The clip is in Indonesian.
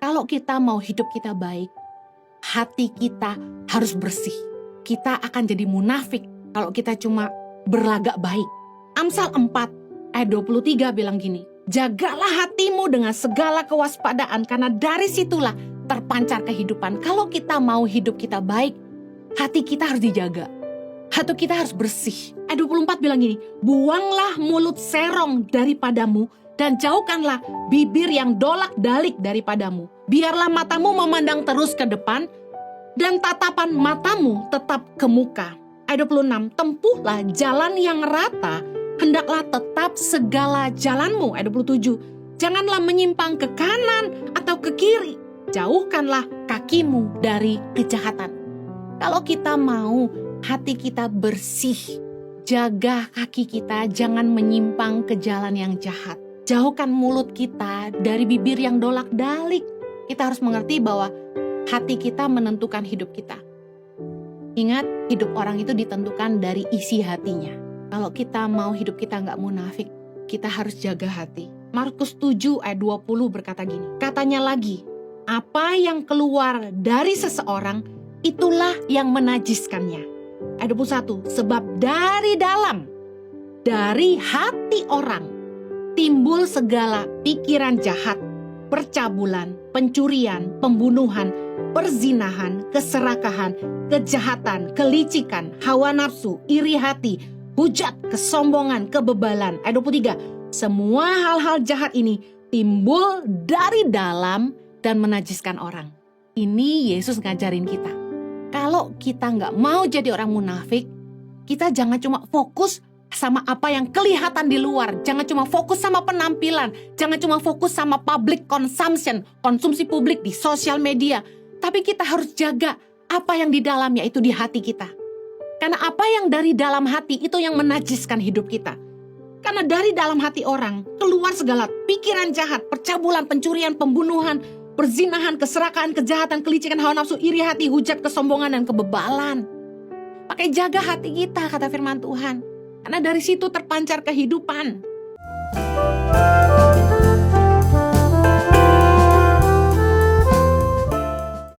Kalau kita mau hidup kita baik, hati kita harus bersih. Kita akan jadi munafik kalau kita cuma berlagak baik. Amsal 4 ayat 23 bilang gini, jagalah hatimu dengan segala kewaspadaan, karena dari situlah terpancar kehidupan. Kalau kita mau hidup kita baik, hati kita harus dijaga. Hati kita harus bersih. Ayat 24 bilang gini, buanglah mulut serong daripadamu, dan jauhkanlah bibir yang dolak-dalik daripadamu. Biarlah matamu memandang terus ke depan, dan tatapan matamu tetap ke muka. Ayat 26, tempuhlah jalan yang rata, hendaklah tetap segala jalanmu. Ayat 27, janganlah menyimpang ke kanan atau ke kiri, jauhkanlah kakimu dari kejahatan. Kalau kita mau hati kita bersih, jaga kaki kita jangan menyimpang ke jalan yang jahat. Jauhkan mulut kita dari bibir yang dolak-dalik. Kita harus mengerti bahwa hati kita menentukan hidup kita. Ingat, hidup orang itu ditentukan dari isi hatinya. Kalau kita mau hidup kita nggak munafik, kita harus jaga hati. Markus 7 ayat 20 berkata gini, katanya lagi, apa yang keluar dari seseorang, itulah yang menajiskannya. Ayat 21, sebab dari dalam, dari hati orang, timbul segala pikiran jahat, percabulan, pencurian, pembunuhan, perzinahan, keserakahan, kejahatan, kelicikan, hawa nafsu, iri hati, hujat, kesombongan, kebebalan. Ayat 23, semua hal-hal jahat ini timbul dari dalam dan menajiskan orang. Ini Yesus ngajarin kita. Kalau kita nggak mau jadi orang munafik, kita jangan cuma fokus sama apa yang kelihatan di luar. Jangan cuma fokus sama penampilan. Jangan cuma fokus sama public consumption, konsumsi publik di sosial media. Tapi kita harus jaga apa yang di dalamnya, itu di hati kita. Karena apa yang dari dalam hati itu yang menajiskan hidup kita. Karena dari dalam hati orang keluar segala pikiran jahat, percabulan, pencurian, pembunuhan, perzinahan, keserakahan, kejahatan, kelicikan, hawa nafsu, iri hati, hujat, kesombongan, dan kebebalan. Pakai jaga hati kita, kata firman Tuhan. Karena dari situ terpancar kehidupan.